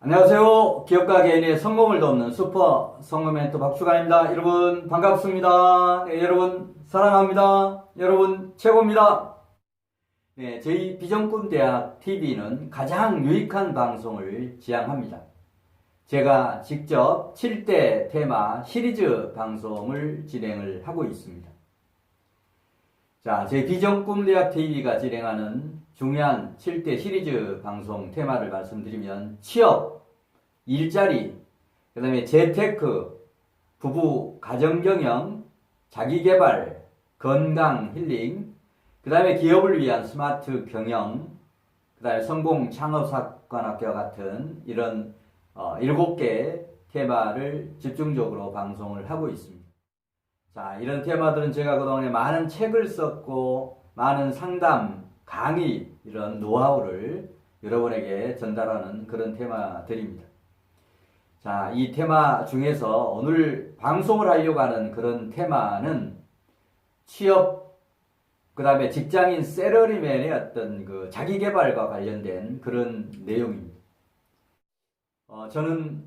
안녕하세요. 기업가 개인의 성공을 돕는 슈퍼 성공 멘토 박주관입니다. 여러분 반갑습니다. 네, 여러분 사랑합니다. 여러분 최고입니다. 네, 저희 비전꿈대학 TV는 가장 유익한 방송을 지향합니다. 제가 직접 7대 테마 시리즈 방송을 진행을 하고 있습니다. 자, 저희 비전꿈대학 TV가 진행하는 중요한 7대 시리즈 방송 테마를 말씀드리면 취업, 일자리, 그 다음에 재테크, 부부 가정경영, 자기개발, 건강 힐링, 그 다음에 기업을 위한 스마트 경영, 그 다음에 성공 창업사관학교와 같은 이런 7개 테마를 집중적으로 방송을 하고 있습니다. 자, 이런 테마들은 제가 그동안에 많은 책을 썼고 많은 상담, 강의, 이런 노하우를 여러분에게 전달하는 그런 테마들입니다. 자, 이 테마 중에서 오늘 방송을 하려고 하는 그런 테마는 취업, 그 다음에 직장인 셀러리맨의 어떤 그 자기개발과 관련된 그런 내용입니다. 저는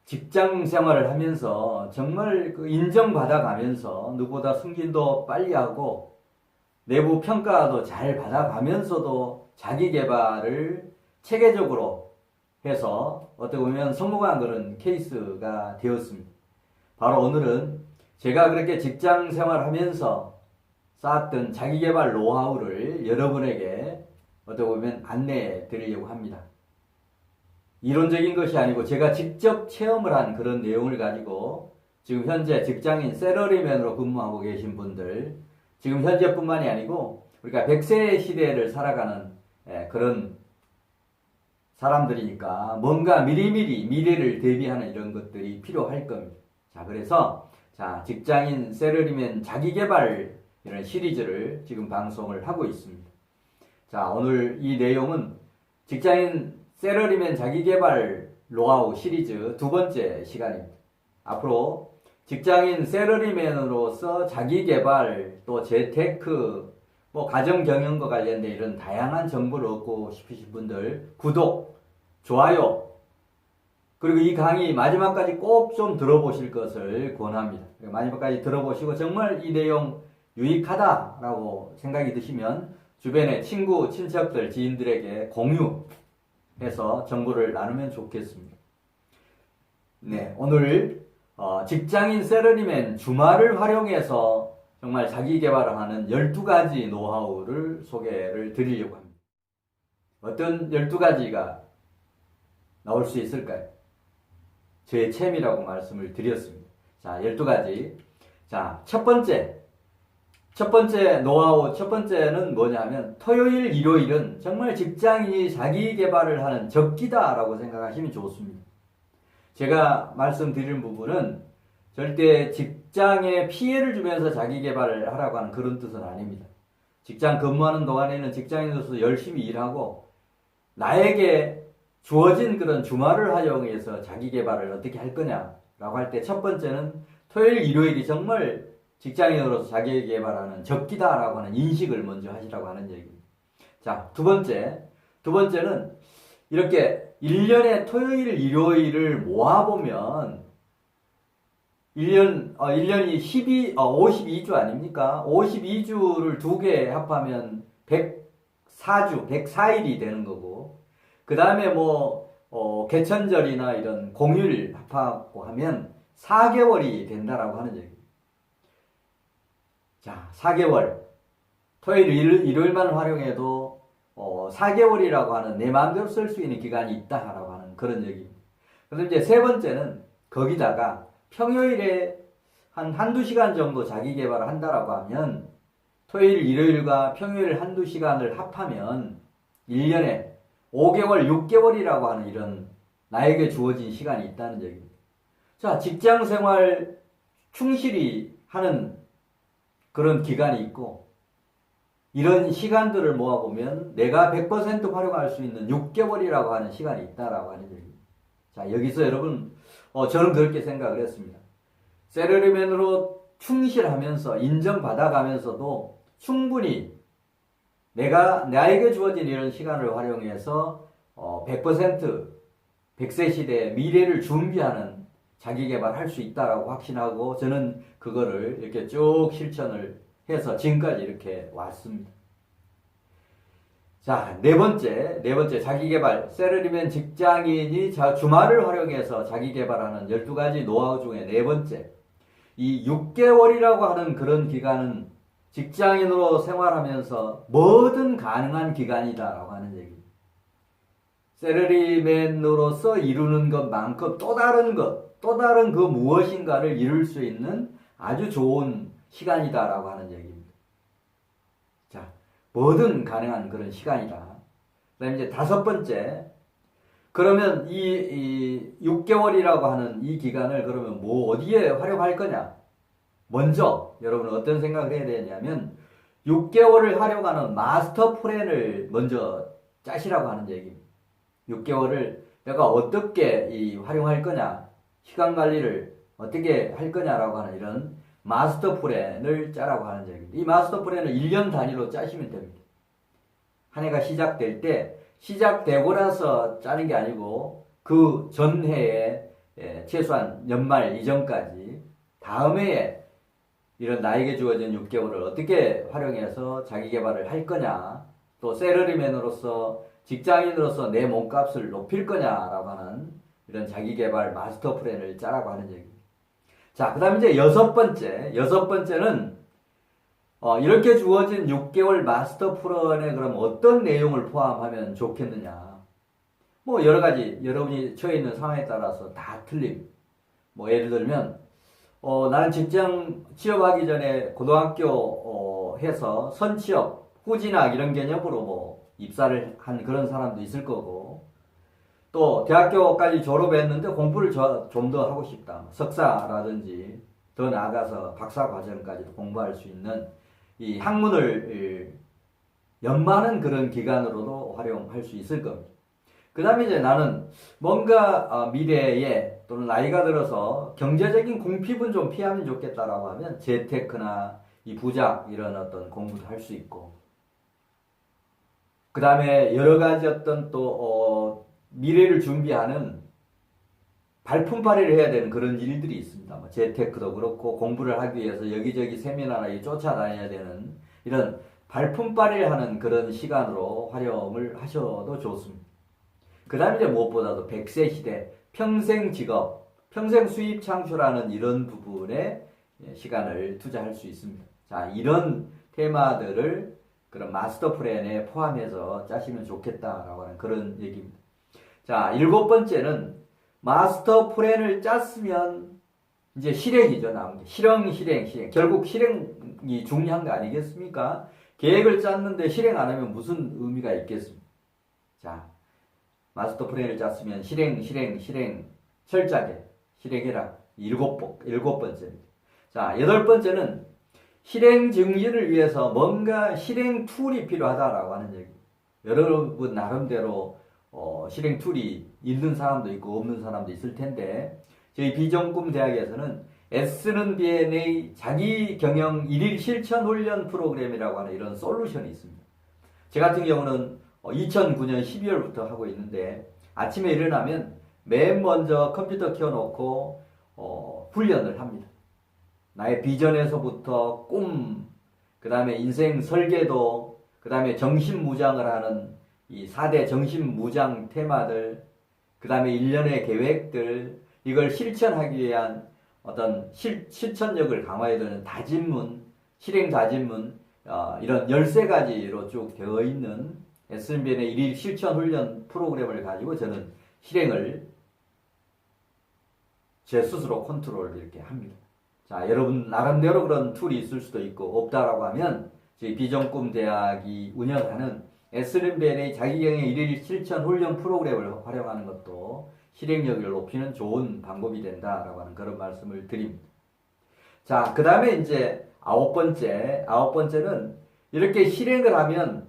직장 생활을 하면서 정말 그 인정받아 가면서 누구보다 승진도 빨리 하고 내부 평가도 잘 받아가면서도 자기 개발을 체계적으로 해서 어떻게 보면 성공한 그런 케이스가 되었습니다. 바로 오늘은 제가 그렇게 직장 생활하면서 쌓았던 자기 개발 노하우를 여러분에게 어떻게 보면 안내해 드리려고 합니다. 이론적인 것이 아니고 제가 직접 체험을 한 그런 내용을 가지고 지금 현재 직장인 셀러리맨으로 근무하고 계신 분들, 지금 현재뿐만이 아니고 우리가 100세 시대를 살아가는 그런 사람들이니까 뭔가 미리미리 미래를 대비하는 이런 것들이 필요할 겁니다. 자, 그래서 직장인 셀러리맨 자기개발 이런 시리즈를 지금 방송을 하고 있습니다. 자, 오늘 이 내용은 직장인 셀러리맨 자기개발 노하우 시리즈 두 번째 시간입니다. 앞으로 직장인 셀러리맨으로서 자기개발, 또 재테크, 가정경영과 관련된 이런 다양한 정보를 얻고 싶으신 분들 구독, 좋아요, 그리고 이 강의 마지막까지 꼭 좀 들어보실 것을 권합니다. 마지막까지 들어보시고 정말 이 내용 유익하다라고 생각이 드시면 주변의 친구, 친척들, 지인들에게 공유해서 정보를 나누면 좋겠습니다. 네, 오늘 직장인 셀러리맨 주말을 활용해서 정말 자기 개발을 하는 12가지 노하우를 소개를 드리려고 합니다. 어떤 12가지가 나올 수 있을까요? 제 체험이라고 말씀을 드렸습니다. 자, 12가지. 자, 첫 번째 노하우, 첫 번째는 뭐냐면 토요일, 일요일은 정말 직장인이 자기 개발을 하는 적기다라고 생각하시면 좋습니다. 제가 말씀드리는 부분은 절대 직장에 피해를 주면서 자기 개발을 하라고 하는 그런 뜻은 아닙니다. 직장 근무하는 동안에는 직장인으로서 열심히 일하고 나에게 주어진 그런 주말을 활용해서 자기 개발을 어떻게 할 거냐라고 할 때 첫 번째는 토요일, 일요일이 정말 직장인으로서 자기 개발하는 적기다라고 하는 인식을 먼저 하시라고 하는 얘기입니다. 자, 두 번째는 이렇게 1년에 토요일, 일요일을 모아보면 1년이 52주 아닙니까? 52주를 두 개 합하면 104주, 104일이 되는 거고, 그 다음에 개천절이나 이런 공휴일 합하고 하면 4개월이 된다라고 하는 얘기입니다. 자, 4개월. 토요일, 일요일만 활용해도 4개월이라고 하는 내 마음대로 쓸 수 있는 기간이 있다라고 하는 그런 얘기입니다. 그래서 이제 세 번째는 거기다가 평요일에 한두 시간 정도 자기 개발을 한다라고 하면 토요일, 일요일과 평요일 한두 시간을 합하면 1년에 5개월, 6개월이라고 하는 이런 나에게 주어진 시간이 있다는 얘기입니다. 자, 직장 생활 충실히 하는 그런 기간이 있고 이런 시간들을 모아보면 내가 100% 활용할 수 있는 6개월이라고 하는 시간이 있다라고 하는 얘기입니다. 자, 여기서 여러분, 저는 그렇게 생각을 했습니다. 셀러리맨으로 충실하면서 인정받아가면서도 충분히 나에게 주어진 이런 시간을 활용해서 100%, 100세 시대의 미래를 준비하는 자기 개발할 수 있다라고 확신하고 저는 그거를 이렇게 쭉 실천을 해서 지금까지 이렇게 왔습니다. 자, 네 번째 자기 개발. 셀러리맨 직장인이 주말을 활용해서 자기 개발하는 12가지 노하우 중에 네 번째. 이 6개월이라고 하는 그런 기간은 직장인으로 생활하면서 뭐든 가능한 기간이다라고 하는 얘기입니다. 셀러리맨으로서 이루는 것만큼 또 다른 그 무엇인가를 이룰 수 있는 아주 좋은 시간이다라고 하는 얘기입니다. 자, 뭐든 가능한 그런 시간이다. 그 다음에 이제 다섯 번째, 그러면 이 6개월이라고 하는 이 기간을 그러면 뭐 어디에 활용할 거냐? 먼저 여러분은 어떤 생각을 해야 되냐면 6개월을 활용하는 마스터 플랜을 먼저 짜시라고 하는 얘기입니다. 6개월을 내가 어떻게 활용할 거냐, 시간 관리를 어떻게 할 거냐라고 하는 이런 마스터 플랜을 짜라고 하는 얘기입니다. 이 마스터 플랜을 1년 단위로 짜시면 됩니다. 한 해가 시작될 때 시작되고 나서 짜는 게 아니고 그 전해에 최소한 연말 이전까지 다음 해에 이런 나에게 주어진 6개월을 어떻게 활용해서 자기 개발을 할 거냐, 또 셀러리맨으로서 직장인으로서 내 몸값을 높일 거냐라고 하는 이런 자기 개발 마스터 플랜을 짜라고 하는 얘기입니다. 자, 그 다음에 이제 여섯 번째는 이렇게 주어진 6개월 마스터 플랜에 그럼 어떤 내용을 포함하면 좋겠느냐. 뭐 여러 가지 여러분이 처해 있는 상황에 따라서 다 틀림. 뭐 예를 들면 나는 직장 취업하기 전에 고등학교 해서 선취업, 후진학 이런 개념으로 뭐 입사를 한 그런 사람도 있을 거고, 또 대학교까지 졸업했는데 공부를 좀 더 하고 싶다. 석사라든지 더 나아가서 박사 과정까지도 공부할 수 있는 이 학문을 연마하는 그런 기간으로도 활용할 수 있을 겁니다. 그 다음에 이제 나는 뭔가 미래에 또는 나이가 들어서 경제적인 궁핍은 좀 피하면 좋겠다라고 하면 재테크나 이 부작 이런 어떤 공부도 할 수 있고, 그 다음에 여러 가지 어떤 또 미래를 준비하는 발품팔이를 해야 되는 그런 일들이 있습니다. 뭐 재테크도 그렇고 공부를 하기 위해서 여기저기 세미나나 쫓아다녀야 되는 이런 발품팔이를 하는 그런 시간으로 활용을 하셔도 좋습니다. 그 다음에 이제 무엇보다도 100세 시대, 평생 직업, 평생 수입 창출하는 이런 부분에 시간을 투자할 수 있습니다. 자, 이런 테마들을 그런 마스터 플랜에 포함해서 짜시면 좋겠다라고 하는 그런 얘기입니다. 자, 7번째는 마스터 플랜을 짰으면 이제 실행이죠, 나온 게. 실행. 결국 실행이 중요한 거 아니겠습니까? 계획을 짰는데 실행 안 하면 무슨 의미가 있겠습니까? 자, 마스터 플랜을 짰으면 실행, 철저하게 실행해라. 7번째입니다. 자, 8번째는 실행 증진을 위해서 뭔가 실행 툴이 필요하다라고 하는 얘기. 여러분 나름대로 실행 툴이 있는 사람도 있고 없는 사람도 있을 텐데, 저희 비전꿈 대학에서는 애쓰는 DNA 자기 경영 1일 실천 훈련 프로그램이라고 하는 이런 솔루션이 있습니다. 제 같은 경우는 2009년 12월부터 하고 있는데, 아침에 일어나면 맨 먼저 컴퓨터 켜놓고 훈련을 합니다. 나의 비전에서부터 꿈, 그 다음에 인생 설계도, 그 다음에 정신무장을 하는 이 4대 정신무장 테마들, 그 다음에 1년의 계획들, 이걸 실천하기 위한 어떤 실천력을 강화해야 되는 다짐문, 실행 다짐문, 이런 13가지로 쭉 되어 있는 SNBN의 1일 실천 훈련 프로그램을 가지고 저는 실행을 제 스스로 컨트롤을 이렇게 합니다. 자, 여러분 나름대로 그런 툴이 있을 수도 있고, 없다라고 하면 저희 비전꿈 대학이 운영하는 SNBN의 자기경영 1일 실천 훈련 프로그램을 활용하는 것도 실행력을 높이는 좋은 방법이 된다라고 하는 그런 말씀을 드립니다. 자, 그 다음에 이제 아홉 번째는 이렇게 실행을 하면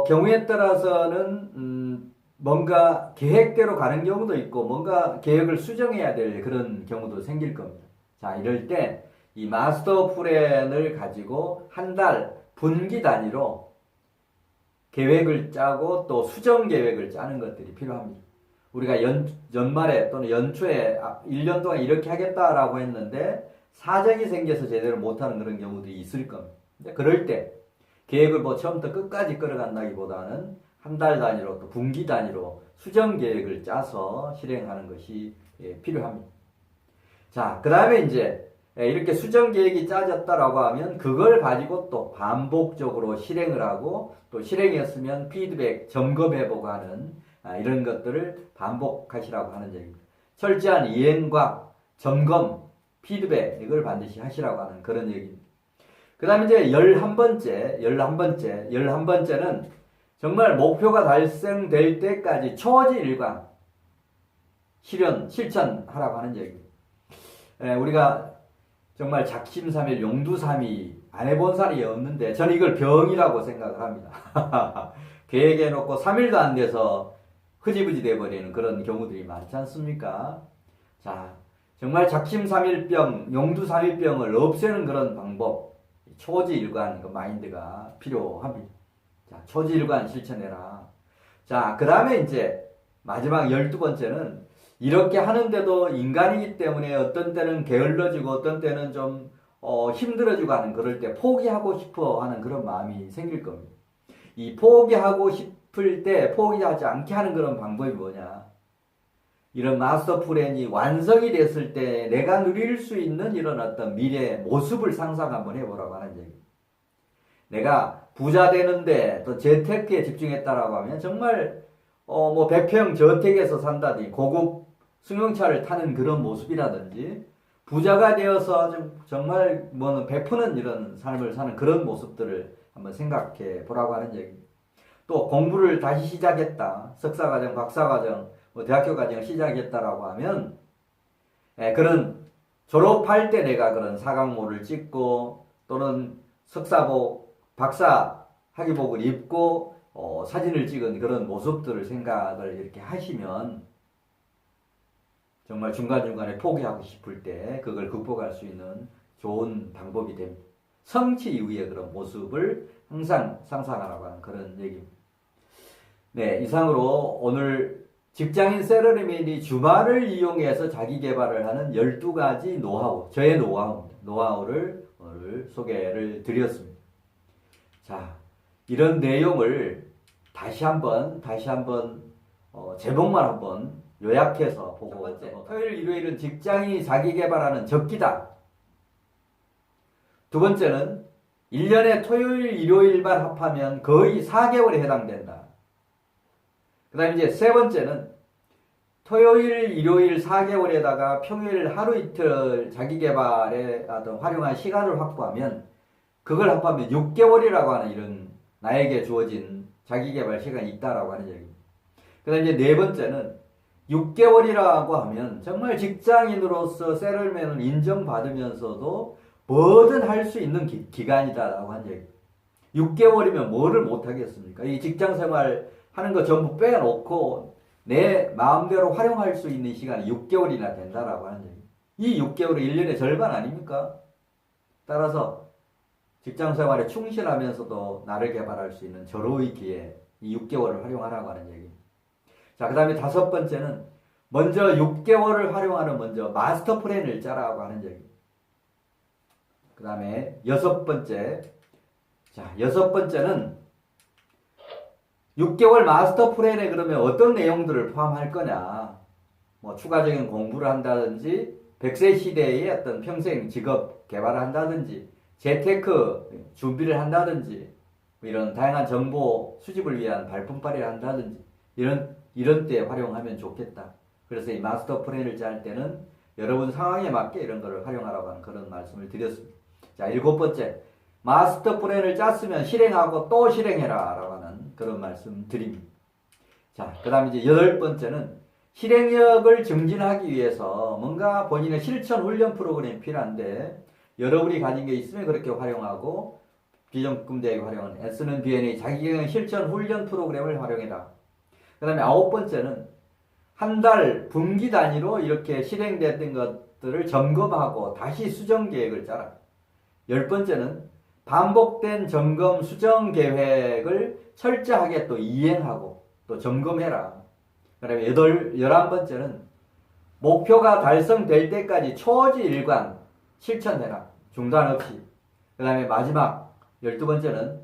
경우에 따라서는 뭔가 계획대로 가는 경우도 있고 뭔가 계획을 수정해야 될 그런 경우도 생길 겁니다. 자, 이럴 때 이 마스터 플랜을 가지고 한 달 분기 단위로 계획을 짜고 또 수정 계획을 짜는 것들이 필요합니다. 우리가 연말에 또는 연초에 1년 동안 이렇게 하겠다라고 했는데 사정이 생겨서 제대로 못하는 그런 경우들이 있을 겁니다. 근데 그럴 때 계획을 뭐 처음부터 끝까지 끌어간다기보다는 한 달 단위로 또 분기 단위로 수정 계획을 짜서 실행하는 것이 필요합니다. 자, 그 다음에 이제 이렇게 수정 계획이 짜졌다라고 하면 그걸 가지고 또 반복적으로 실행을 하고 또 실행했으면 피드백 점검해보고 하는 이런 것들을 반복하시라고 하는 얘기입니다. 철저한 이행과 점검, 피드백 이걸 반드시 하시라고 하는 그런 얘기입니다. 그 다음에 이제 11번째는 정말 목표가 달성될 때까지 초지일관 실천하라고 하는 얘기입니다. 우리가 정말 작심삼일 용두삼위 안 해본 사람이 없는데 저는 이걸 병이라고 생각을 합니다. 계획해놓고 3일도 안 돼서 흐지부지 돼버리는 그런 경우들이 많지 않습니까? 자, 정말 작심삼일병, 용두삼위병을 없애는 그런 방법, 초지일관 그 마인드가 필요합니다. 자, 초지일관 실천해라. 자, 그 다음에 이제 마지막 12번째는 이렇게 하는데도 인간이기 때문에 어떤 때는 게을러지고 어떤 때는 좀 힘들어지고 하는 그럴 때 포기하고 싶어 하는 그런 마음이 생길 겁니다. 이 포기하고 싶을 때 포기하지 않게 하는 그런 방법이 뭐냐? 이런 마스터 플랜이 완성이 됐을 때 내가 누릴 수 있는 이런 어떤 미래 모습을 상상 한번 해보라고 하는 얘기입니다. 내가 부자 되는데 또 재테크에 집중했다라고 하면 정말 뭐 100평 저택에서 산다든지 고급 승용차를 타는 그런 모습이라든지 부자가 되어서 정말 뭐는 베푸는 이런 삶을 사는 그런 모습들을 한번 생각해 보라고 하는 얘기입니다. 또 공부를 다시 시작했다. 석사과정, 박사과정, 뭐 대학교과정을 시작했다라고 하면 그런 졸업할 때 내가 그런 사각모를 찍고 또는 석사복, 박사 학위복을 입고 사진을 찍은 그런 모습들을 생각을 이렇게 하시면 정말 중간중간에 포기하고 싶을 때 그걸 극복할 수 있는 좋은 방법이 됩니다. 성취 이후의 그런 모습을 항상 상상하라고 하는 그런 얘기입니다. 네, 이상으로 오늘 직장인 셀러리맨이 주말을 이용해서 자기 개발을 하는 12가지 노하우, 저의 노하우입니다. 노하우를 오늘 소개를 드렸습니다. 자, 이런 내용을 다시 한번 제목만 한번 요약해서 보고. 첫 번째, 토요일, 일요일은 직장인이 자기 개발하는 적기다. 두 번째는 1년에 토요일, 일요일만 합하면 거의 4개월에 해당된다. 그 다음에 이제 세 번째는 토요일, 일요일 4개월에다가 평일 하루 이틀 자기 개발에 어떤 활용한 시간을 확보하면 그걸 합하면 6개월이라고 하는 이런 나에게 주어진 자기 개발 시간이 있다라고 하는 얘기입니다. 그 다음에 이제 네 번째는 6개월이라고 하면 정말 직장인으로서 셀러리맨을 인정받으면서도 뭐든 할 수 있는 기간이다라고 하는 얘기입니다. 6개월이면 뭐를 못하겠습니까? 이 직장생활 하는 거 전부 빼놓고 내 마음대로 활용할 수 있는 시간이 6개월이나 된다라고 하는 얘기. 이 6개월은 1년의 절반 아닙니까? 따라서 직장생활에 충실하면서도 나를 개발할 수 있는 절호의 기회, 이 6개월을 활용하라고 하는 얘기입니다. 자, 그 다음에 다섯 번째는 먼저 6개월을 활용하는 먼저 마스터 플랜을 짜라고 하는 얘기입니다. 그 다음에 여섯 번째는 6개월 마스터 플랜에 그러면 어떤 내용들을 포함할 거냐. 뭐 추가적인 공부를 한다든지 100세 시대의 어떤 평생 직업 개발을 한다든지 재테크 준비를 한다든지 이런 다양한 정보 수집을 위한 발품팔이를 한다든지 이런 때 활용하면 좋겠다. 그래서 이 마스터 플랜을 짤 때는 여러분 상황에 맞게 이런 거를 활용하라고 하는 그런 말씀을 드렸습니다. 자, 일곱 번째, 마스터 플랜을 짰으면 실행하고 또 실행해라 라고 하는 그런 말씀 드립니다. 자, 그 다음에 이제 여덟 번째는 실행력을 증진하기 위해서 뭔가 본인의 실천 훈련 프로그램이 필요한데 여러분이 가진 게 있으면 그렇게 활용하고 비정품 대행 활용은 S는 B&A 자기경 실천 훈련 프로그램을 활용해라. 그 다음에 아홉 번째는 한 달 분기 단위로 이렇게 실행됐던 것들을 점검하고 다시 수정 계획을 짜라. 열 번째는 반복된 점검 수정 계획을 철저하게 또 이행하고 또 점검해라. 그다음에 11번째는 목표가 달성될 때까지 초지일관 실천해라. 중단 없이. 그 다음에 마지막 12번째는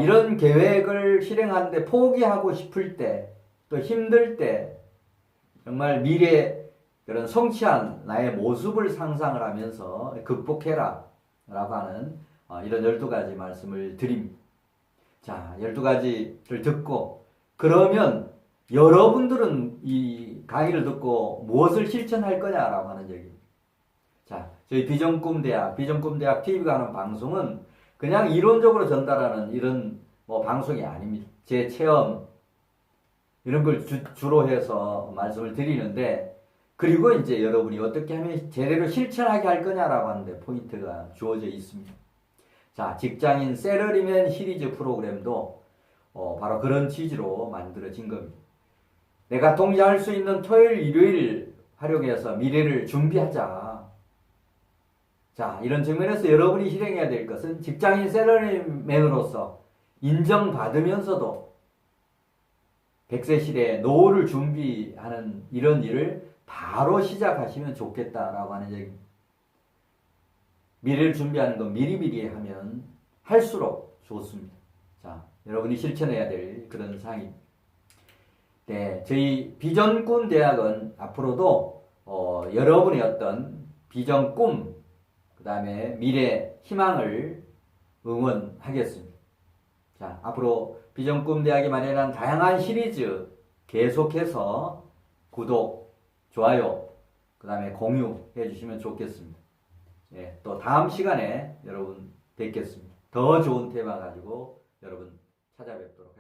이런 계획을 실행하는데 포기하고 싶을 때, 또 힘들 때 정말 미래에 그런 성취한 나의 모습을 상상을 하면서 극복해라 라고 하는 이런 12가지 말씀을 드립니다. 자, 12가지를 듣고 그러면 여러분들은 이 강의를 듣고 무엇을 실천할 거냐라고 하는 얘기입니다. 자, 저희 비전꿈대학 TV가 하는 방송은 그냥 이론적으로 전달하는 이런 방송이 아닙니다. 제 체험 이런 걸 주로 해서 말씀을 드리는데, 그리고 이제 여러분이 어떻게 하면 제대로 실천하게 할 거냐라고 하는데 포인트가 주어져 있습니다. 자, 직장인 셀러리맨 시리즈 프로그램도 바로 그런 취지로 만들어진 겁니다. 내가 동의할 수 있는 토요일, 일요일 활용해서 미래를 준비하자. 자, 이런 측면에서 여러분이 실행해야 될 것은 직장인 셀러리맨으로서 인정받으면서도 100세 시대에 노후를 준비하는 이런 일을 바로 시작하시면 좋겠다라고 하는 얘기입니다. 미래를 준비하는 건 미리미리 하면 할수록 좋습니다. 자, 여러분이 실천해야 될 그런 사항입니다. 네, 저희 비전꿈 대학은 앞으로도 여러분의 어떤 비전 꿈, 그 다음에 미래 희망을 응원하겠습니다. 자, 앞으로 비전꿈 대학이 마련한 다양한 시리즈 계속해서 구독, 좋아요, 그 다음에 공유해 주시면 좋겠습니다. 예, 또 다음 시간에 여러분 뵙겠습니다. 더 좋은 테마 가지고 여러분 찾아뵙도록